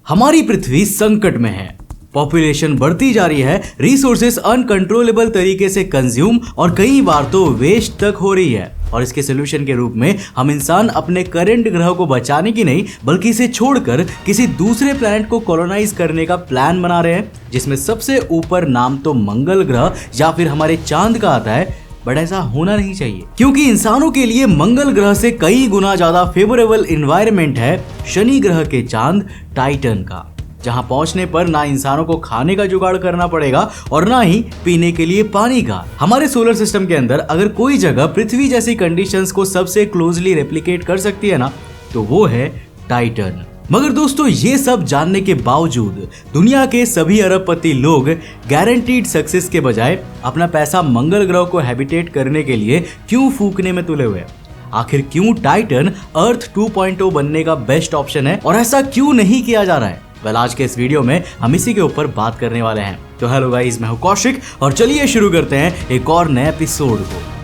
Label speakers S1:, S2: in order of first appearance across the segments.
S1: हमारी पृथ्वी संकट में है, पॉपुलेशन बढ़ती जा रही है, रिसोर्सेस अनकंट्रोलेबल तरीके से कंज्यूम और कई बार तो वेस्ट तक हो रही है। और इसके सोल्यूशन के रूप में हम इंसान अपने करंट ग्रह को बचाने की नहीं बल्कि इसे छोड़कर किसी दूसरे प्लैनेट को कॉलोनाइज करने का प्लान बना रहे हैं, जिसमें सबसे ऊपर नाम तो मंगल ग्रह या फिर हमारे चांद का आता है। बट ऐसा होना नहीं चाहिए, क्योंकि इंसानों के लिए मंगल ग्रह से कई गुना ज्यादा फेवरेबल एनवायरनमेंट है शनि ग्रह के चांद टाइटन का, जहां पहुंचने पर ना इंसानों को खाने का जुगाड़ करना पड़ेगा और ना ही पीने के लिए पानी का। हमारे सोलर सिस्टम के अंदर अगर कोई जगह पृथ्वी जैसी कंडीशंस को सबसे क्लोजली रेप्लिकेट कर सकती है ना, तो वो है टाइटन। मगर दोस्तों, ये सब जानने के बावजूद दुनिया के सभी अरबपति लोग गारंटीड सक्सेस के बजाय अपना पैसा मंगल ग्रह को हैबिटेट करने के लिए क्यों फूकने में तुले हुए? आखिर क्यों टाइटन अर्थ 2.0 बनने का बेस्ट ऑप्शन है और ऐसा क्यों नहीं किया जा रहा है? वेल, आज के इस वीडियो में हम इसी के ऊपर बात करने वाले हैं। तो हेलो गाइस, मैं हूं कौशिक और चलिए शुरू करते हैं एक और नए एपिसोड को।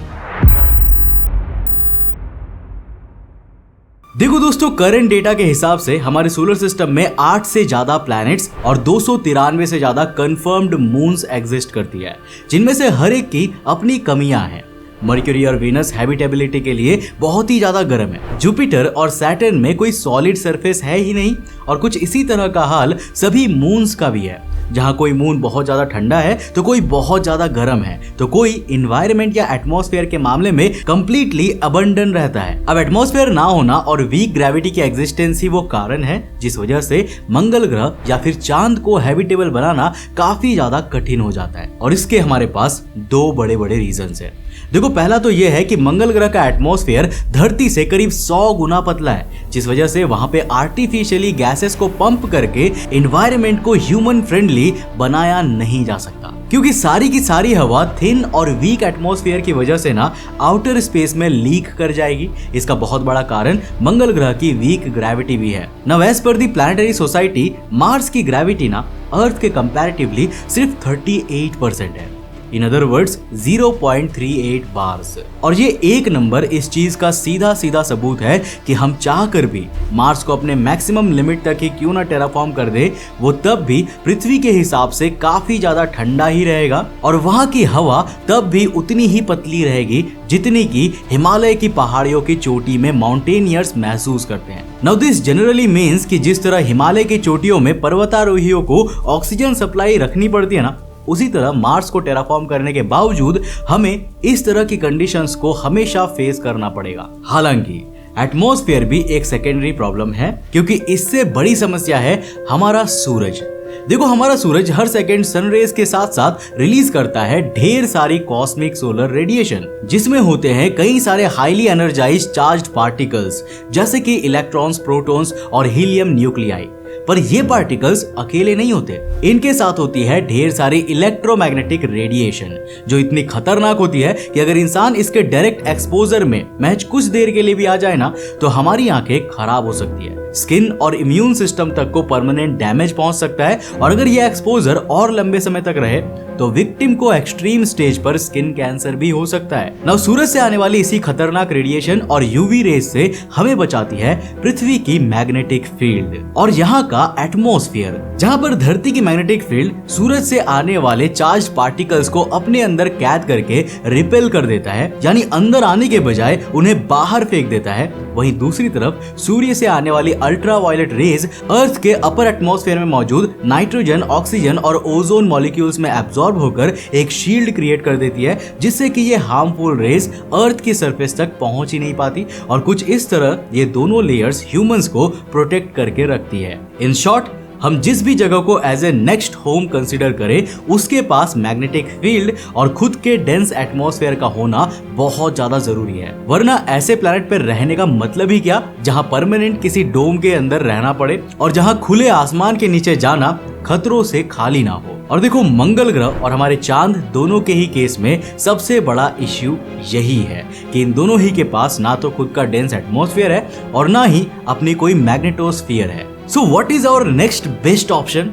S1: देखो दोस्तों, करंट डेटा के हिसाब से हमारे सोलर सिस्टम में 8 से ज्यादा प्लैनेट्स और 293 से ज्यादा कंफर्म्ड मून्स एग्जिस्ट करती है, जिनमें से हर एक की अपनी कमियां हैं। मर्क्यूरी और वीनस हैबिटेबिलिटी के लिए बहुत ही ज्यादा गर्म है। जुपिटर और सैटर्न में कोई सॉलिड सरफेस है ही नहीं और कुछ इसी तरह का हाल सभी मून्स का भी है, जहां कोई मून बहुत ज्यादा ठंडा है तो कोई बहुत ज्यादा गर्म है, तो कोई इन्वायरमेंट या एटमॉस्फेयर के मामले में कंप्लीटली अबंडन रहता है। अब एटमॉस्फेयर ना होना और वीक ग्रेविटी की एग्जिस्टेंस ही वो कारण है जिस वजह से मंगल ग्रह या फिर चांद को हैबिटेबल बनाना काफी ज्यादा कठिन हो जाता है। और इसके हमारे पास दो बड़े बड़े रीजंस है। देखो, पहला तो यह है कि मंगल ग्रह का एटमॉस्फेयर धरती से करीब 100 गुना पतला है, जिस वजह से वहां पे आर्टिफिशियली गैसेस को पंप करके एनवायरनमेंट को ह्यूमन फ्रेंडली बनाया नहीं जा सकता, क्योंकि सारी की सारी हवा थिन और वीक एटमॉस्फेयर की वजह से ना आउटर स्पेस में लीक कर जाएगी। इसका बहुत बड़ा कारण मंगल ग्रह की वीक ग्रेविटी भी है। नाउ एज पर दी प्लैनेटरी सोसाइटी, मार्स की ग्रेविटी ना अर्थ के कंपैरेटिवली सिर्फ 38% है, इन अदर वर्ड्स 0.38 बार्स। और ये एक नंबर इस चीज का सीधा सीधा सबूत है कि हम चाह कर भी मार्स को अपने मैक्सिमम लिमिट तक ही क्यों ना टेराफॉर्म कर दे, वो तब भी पृथ्वी के हिसाब से काफी ज्यादा ठंडा ही रहेगा और वहां की हवा तब भी उतनी ही पतली रहेगी जितनी की हिमालय की पहाड़ियों की चोटी में माउंटेनियर्स महसूस करते हैं। नाउ दिस जनरली मीन्स कि जिस तरह हिमालय की चोटियों में पर्वतारोहियों को ऑक्सीजन सप्लाई रखनी पड़ती है ना, उसी तरह मार्स को टेराफॉर्म करने के बावजूद हमें इस तरह की कंडीशंस को हमेशा फेस करना पड़ेगा। हालांकि एटमॉस्फेयर भी एक सेकेंडरी प्रॉब्लम है, क्योंकि इससे बड़ी समस्या है हमारा सूरज। देखो, हमारा सूरज हर सेकेंड सनरेज के साथ साथ रिलीज करता है ढेर सारी कॉस्मिक सोलर रेडिएशन, जिसमें होते हैं कई सारे हाईली एनर्जाइज्ड चार्ज्ड पार्टिकल्स, जैसे कि इलेक्ट्रॉन्स, प्रोटॉन्स और हीलियम न्यूक्लियाई। पर ये पार्टिकल्स अकेले नहीं होते, इनके साथ होती है ढेर सारी इलेक्ट्रोमैग्नेटिक रेडिएशन, जो इतनी खतरनाक होती है कि अगर इंसान इसके डायरेक्ट एक्सपोजर में महज कुछ देर के लिए भी आ जाए ना, तो हमारी आंखें खराब हो सकती है, स्किन और इम्यून सिस्टम तक को परमानेंट डैमेज पहुंच सकता है। और अगर ये एक्सपोजर और लंबे समय तक रहे तो विक्टिम को एक्सट्रीम स्टेज पर स्किन कैंसर भी हो सकता है। नाउ सूरज से आने वाली इसी खतरनाक रेडिएशन और यूवी रेज से हमें बचाती है पृथ्वी की मैग्नेटिक फील्ड और यहाँ का एटमॉस्फेयर, जहाँ पर धरती की मैग्नेटिक फील्ड सूरज से आने वाले चार्ज पार्टिकल्स को अपने अंदर कैद करके रिपेल कर देता है, यानी अंदर आने के बजाय उन्हें बाहर फेंक देता है। वहीं दूसरी तरफ सूर्य से आने वाली अल्ट्रावायलेट रेज अर्थ के अपर एटमॉस्फेयर में मौजूद नाइट्रोजन, ऑक्सीजन और ओजोन मॉलिक्यूल्स में एब्जॉर्ब होकर एक शील्ड क्रिएट कर देती है, जिससे कि ये हार्मफुल रेज अर्थ की सरफेस तक पहुंच ही नहीं पाती। और कुछ इस तरह ये दोनों लेयर्स ह्यूमंस को प्रोटेक्ट करके रखती है। इन शॉर्ट, हम जिस भी जगह को as a next home consider करें, उसके पास मैग्नेटिक फील्ड और खुद के डेंस एटमॉस्फेयर का होना बहुत ज्यादा जरूरी है, वरना ऐसे प्लैनेट पर रहने का मतलब ही क्या, जहां परमानेंट किसी डोम के अंदर रहना पड़े और जहां खुले आसमान के नीचे जाना खतरों से खाली ना हो। और देखो, मंगल ग्रह और हमारे चांद दोनों के ही केस में सबसे बड़ा इश्यू यही है कि इन दोनों ही के पास ना तो खुद का डेंस एटमॉस्फेयर है और ना ही अपनी कोई मैग्नेटोस्फीयर है। So what is our next best option?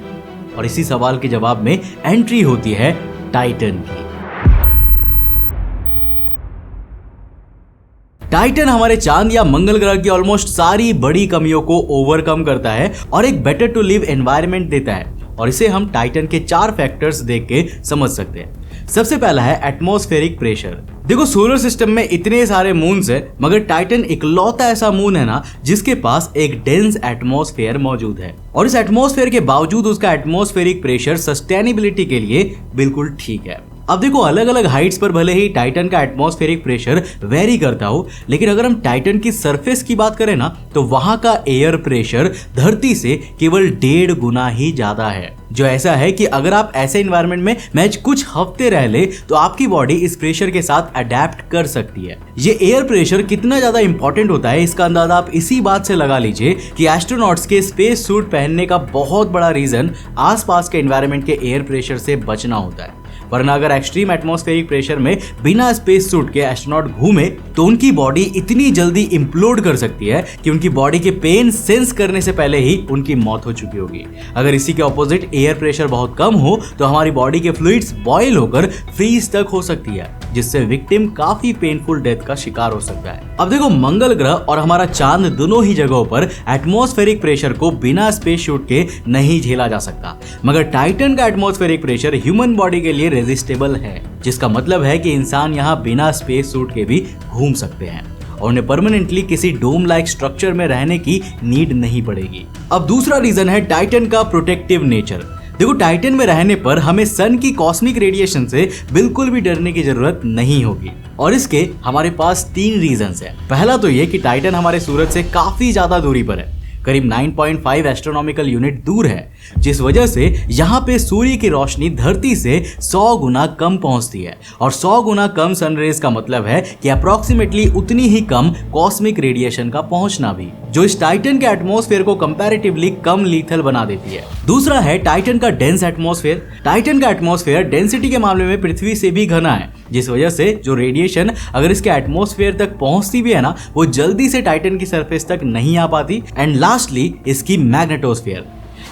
S1: और इसी सवाल के जवाब में एंट्री होती है टाइटन की। टाइटन हमारे चांद या मंगल ग्रह की ऑलमोस्ट सारी बड़ी कमियों को ओवरकम करता है और एक बेटर टू लिव एनवायरनमेंट देता है, और इसे हम टाइटन के 4 फैक्टर्स देख के समझ सकते हैं। सबसे पहला है एटमॉस्फेरिक प्रेशर। देखो, सोलर सिस्टम में इतने सारे मून्स है, मगर टाइटन इकलौता ऐसा मून है ना जिसके पास एक डेंस एटमॉस्फेयर मौजूद है, और इस एटमॉस्फेयर के बावजूद उसका एटमॉस्फेरिक प्रेशर सस्टेनेबिलिटी के लिए बिल्कुल ठीक है। अब देखो, अलग अलग हाइट्स पर भले ही टाइटन का एटमॉस्फेरिक प्रेशर वेरी करता हो, लेकिन अगर हम टाइटन की सरफेस की बात करें ना, तो वहां का एयर प्रेशर धरती से केवल 1.5 गुना ही ज्यादा है, जो ऐसा है कि अगर आप ऐसे एनवायरनमेंट में मैच कुछ हफ्ते रह ले तो आपकी बॉडी इस प्रेशर के साथ अडेप्ट कर सकती है। ये एयर प्रेशर कितना ज्यादा इंपॉर्टेंट होता है, इसका अंदाजा आप इसी बात से लगा लीजिए कि एस्ट्रोनॉट्स के स्पेस सूट पहनने का बहुत बड़ा रीजन आसपास के एनवायरनमेंट के एयर प्रेशर से बचना होता है। वरना अगर एक्सट्रीम एटमॉस्फेरिक प्रेशर में बिना स्पेस सूट के एस्ट्रोनॉट घूमे तो उनकी बॉडी इतनी जल्दी इम्प्लोड कर सकती है कि उनकी बॉडी के पेन सेंस करने से पहले ही उनकी मौत हो चुकी होगी। अगर इसी के ऑपोजिट एयर प्रेशर बहुत कम हो तो हमारी बॉडी के फ्लूइड्स बॉयल होकर फ्रीज तक हो सकती है, जिससे विक्टिम काफी पेनफुल डेथ का शिकार हो सकता है। अब देखो, मंगल ग्रह और हमारा चांद दोनों ही जगहों पर एटमॉस्फेरिक प्रेशर को बिना स्पेस सूट के नहीं झेला जा सकता, मगर टाइटन का एटमॉस्फेरिक प्रेशर ह्यूमन बॉडी के लिए रेजिस्टेबल है, जिसका मतलब है कि इंसान यहाँ बिना स्पेस सूट के भी घूम सकते हैं और उन्हें परमानेंटली किसी डोम लाइक स्ट्रक्चर में रहने की नीड नहीं पड़ेगी। अब दूसरा रीजन है टाइटन का प्रोटेक्टिव नेचर। देखो, टाइटन में रहने पर हमें सन की कॉस्मिक रेडिएशन से बिल्कुल भी डरने की जरूरत नहीं होगी, और इसके हमारे पास 3 रीजंस हैं। पहला तो ये कि टाइटन हमारे सूरज से काफी ज्यादा दूरी पर है, करीब 9.5 एस्ट्रोनॉमिकल यूनिट दूर है, जिस वजह से यहाँ पे सूर्य की रोशनी धरती से 100 गुना कम पहुंचती है, और 100 गुना कम सनरेज का मतलब है कि अप्रोक्सीमेटली उतनी ही कम कॉस्मिक रेडिएशन का पहुंचना भी, जो इस टाइटन के एटमॉस्फेयर को कंपैरेटिवली कम लीथल बना देती है। दूसरा है टाइटन का डेंस एटमॉस्फेयर। टाइटन का एटमॉस्फेयर डेंसिटी के मामले में पृथ्वी से भी घना है, जिस वजह से जो रेडिएशन अगर इसके एटमॉस्फेयर तक पहुंचती भी है ना, वो जल्दी से टाइटन की सरफेस तक नहीं आ पाती। एंड लास्टली इसकी मैग्नेटोस्फीयर।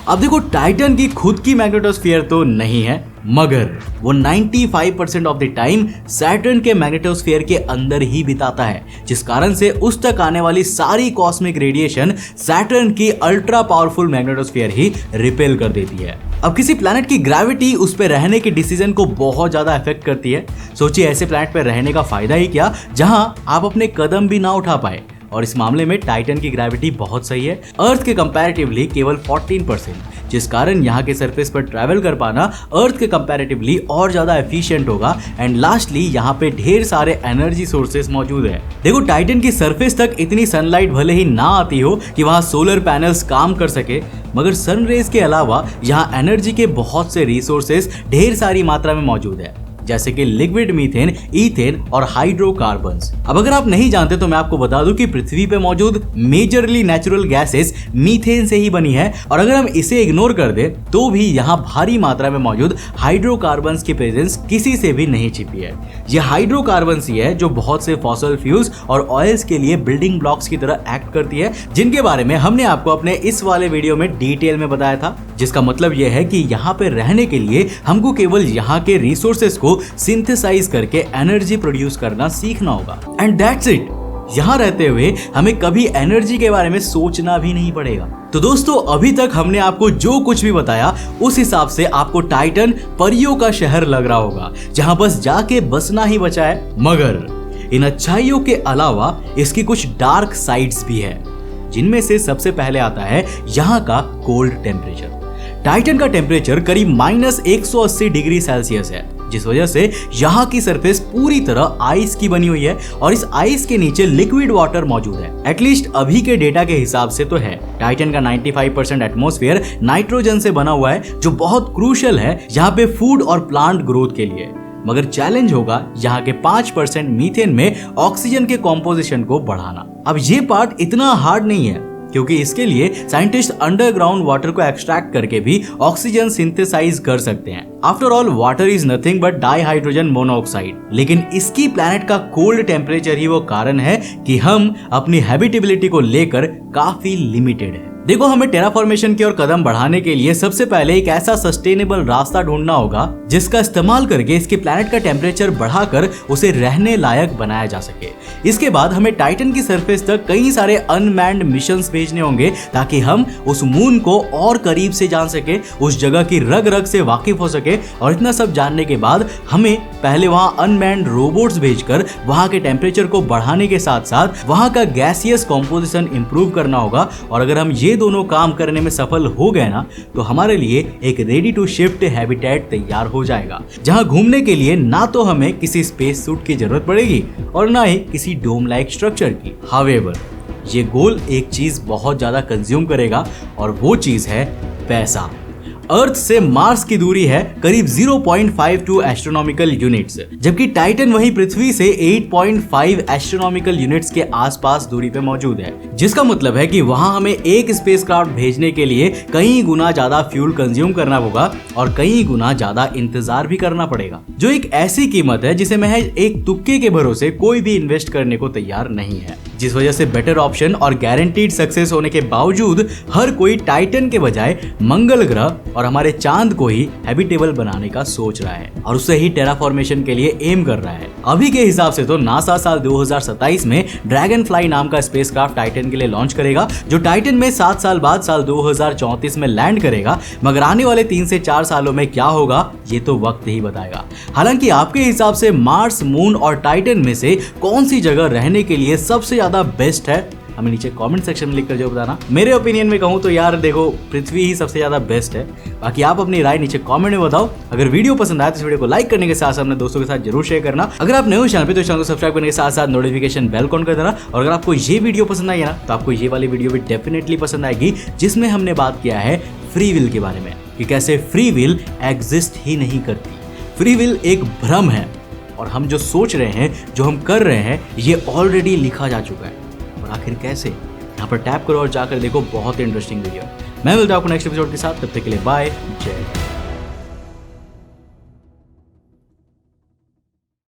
S1: अब देखो, टाइटन की खुद की मैग्नेटोस्फीयर तो नहीं है, मगर वो 95% ऑफ द टाइम सैटर्न के मैग्नेटोस्फीयर के अंदर ही बिताता है, जिस कारण से उस तक आने वाली सारी कॉस्मिक रेडिएशन सैटर्न की अल्ट्रा पावरफुल मैग्नेटोस्फीयर ही रिपेल कर देती है। अब किसी प्लैनेट की ग्रेविटी उस पे रहने के डिसीजन को बहुत ज्यादा इफेक्ट करती है। सोचिए, ऐसे प्लैनेट पे रहने का फायदा ही क्या जहां आप अपने कदम भी ना उठा पाए, और इस मामले में टाइटन की ग्रेविटी बहुत सही है, अर्थ के कंपैरेटिवली केवल 14%, जिस कारण यहाँ के सरफेस पर ट्रैवल कर पाना अर्थ के कंपैरेटिवली और ज्यादा एफिशिएंट होगा। एंड लास्टली यहाँ पे ढेर सारे एनर्जी सोर्सेस मौजूद है। देखो, टाइटन की सरफेस तक इतनी सनलाइट भले ही ना आती हो कि वहाँ सोलर पैनल्स काम कर सके, मगर सन रेज के अलावा यहाँ एनर्जी के बहुत से रिसोर्सेस ढेर सारी मात्रा में मौजूद है, जैसे कि लिक्विड मीथेन, ईथेन और हाइड्रोकार्बन्स। अब अगर आप नहीं जानते तो मैं आपको बता दूं कि पृथ्वी पे मौजूद मेजरली नेचुरल गैसेस मीथेन से ही बनी है, और अगर हम इसे इग्नोर कर दे तो भी यहाँ भारी मात्रा में मौजूद हाइड्रोकार्बन्स की प्रेजेंस किसी से भी नहीं छिपी है। ये हाइड्रोकार्बन्स ही है जो बहुत से फॉसिल फ्यूल्स और ऑयल्स के लिए बिल्डिंग ब्लॉक्स की तरह एक्ट करती है, जिनके बारे में हमने आपको अपने इस वाले वीडियो में डिटेल में बताया था। जिसका मतलब यह है कि यहाँ पे रहने के लिए हमको केवल यहाँ के रिसोर्सेस को सिंथेसाइज करके एनर्जी प्रोड्यूस करना सीखना होगा, एंड दैट्स इट। यहाँ रहते हुए हमें कभी एनर्जी के बारे में सोचना भी नहीं पड़ेगा। तो दोस्तों, अभी तक हमने आपको जो कुछ भी बताया उस हिसाब से आपको टाइटन परियों का शहर लग रहा होगा, जहां बस जाके बसना ही बचा है। मगर इन अच्छाइयों के अलावा इसकी कुछ डार्क साइड्स भी है, जिनमें से सबसे पहले आता है यहाँ का कोल्ड टेम्परेचर। टाइटन का टेम्परेचर करीब -180 डिग्री सेल्सियस है, जिस वजह से यहाँ की सरफेस पूरी तरह आइस की बनी हुई है, और इस आइस के नीचे लिक्विड वाटर मौजूद है। एटलीस्ट अभी के डेटा के हिसाब से तो है। टाइटन का 95% एटमॉस्फेयर नाइट्रोजन से बना हुआ है, जो बहुत क्रूशियल है यहाँ पे फूड और प्लांट ग्रोथ के लिए। मगर चैलेंज होगा यहाँ के 5% मीथेन में ऑक्सीजन के कॉम्पोजिशन को बढ़ाना। अब ये पार्ट इतना हार्ड नहीं है, क्योंकि इसके लिए साइंटिस्ट अंडरग्राउंड वाटर को एक्सट्रैक्ट करके भी ऑक्सीजन सिंथेसाइज कर सकते हैं। After all, water is nothing but dihydrogen monoxide. लेकिन इसकी प्लैनेट का कोल्ड टेम्परेचर ही वो कारण है कि हम अपनी हैबिटेबिलिटी को लेकर काफी लिमिटेड है। देखो, हमें टेराफॉर्मेशन की ओर कदम बढ़ाने के लिए सबसे पहले एक ऐसा सस्टेनेबल रास्ता ढूंढना होगा जिसका इस्तेमाल करके इसके प्लैनेट का टेम्परेचर बढ़ाकर उसे रहने लायक बनाया जा सके। इसके बाद हमें टाइटन की सरफेस तक कई सारे अनमैन्ड मिशंस भेजने होंगे ताकि हम उस मून को और करीब से जान सके, उस जगह की रग रग से वाकिफ हो सके। और इतना सब जानने के बाद हमें पहले वहां अनमैन्ड रोबोट्स भेजकर वहां के टेम्परेचर को बढ़ाने के साथ साथ वहां का गैसियस कॉम्पोजिशन इंप्रूव करना होगा। और अगर हम ये दोनों काम करने में सफल हो गए ना, तो हमारे लिए एक रेडी टू शिफ्ट हैबिटेट तैयार हो जाएगा, जहां घूमने के लिए ना तो हमें किसी स्पेस सूट की जरूरत पड़ेगी और ना ही किसी डोम लाइक स्ट्रक्चर की। हावेवर, ये गोल एक चीज बहुत ज्यादा कंज्यूम करेगा और वो चीज है पैसा। अर्थ से मार्स की दूरी है करीब 0.52 एस्ट्रोनॉमिकल यूनिट्स, जबकि टाइटन वहीं पृथ्वी से 8.5 एस्ट्रोनॉमिकल यूनिट्स के आसपास दूरी पे मौजूद है, जिसका मतलब है कि वहां हमें एक स्पेसक्राफ्ट भेजने के लिए कई गुना ज्यादा फ्यूल कंज्यूम करना होगा और कई गुना ज्यादा इंतजार भी करना पड़ेगा, जो एक ऐसी कीमत है जिसे महज एक तुक्के के भरोसे कोई भी इन्वेस्ट करने को तैयार नहीं है। जिस वजह से बेटर ऑप्शन और गारंटीड सक्सेस होने के बावजूद हर कोई टाइटन के बजाय मंगल ग्रह और हमारे चांद को ही हैबिटेबल बनाने का सोच रहा है और उससे ही टेराफॉर्मेशन के लिए एम कर रहा है। अभी के हिसाब से तो नासा साल 2027 में ड्रैगन फ्लाई नाम का स्पेसक्राफ्ट टाइटन के लिए लॉन्च करेगा, जो टाइटन में 7 साल बाद साल 2034 में लैंड करेगा। मगर आने वाले 3 से 4 सालों में क्या होगा ये तो वक्त ही बताएगा। हालांकि आपके हिसाब से मार्स, मून और टाइटन में से कौन सी जगह रहने के लिए सबसे ज्यादा बेस्ट है, हमें नीचे कमेंट सेक्शन में लिखकर जो बताना। मेरे ओपिनियन में कहूँ तो यार देखो, पृथ्वी ही सबसे ज्यादा बेस्ट है। बाकी आप अपनी राय नीचे कमेंट में बताओ। अगर वीडियो पसंद आए तो इस वीडियो को लाइक करने के साथ साथ अपने दोस्तों के साथ जरूर शेयर करना। अगर आप नए हो चैनल पे तो चैनल को सब्सक्राइब करने के साथ साथ नोटिफिकेशन बेल ऑन कर देना। और अगर आपको ये वीडियो पसंद आई है ना, तो आपको ये वाली वीडियो भी डेफिनेटली पसंद आएगी, जिसमें हमने बात किया है फ्री विल के बारे में, कि कैसे फ्री विल एग्जिस्ट ही नहीं करती। फ्री विल एक भ्रम है और हम जो सोच रहे हैं, जो हम कर रहे हैं, ये ऑलरेडी लिखा जा चुका है। और आखिर कैसे, यहाँ पर टैप करो और जाकर देखो, बहुत इंटरेस्टिंग वीडियो। मैं मिलता हूं आपको नेक्स्ट एपिसोड के साथ, तब तक के लिए बाय, जय हिंद।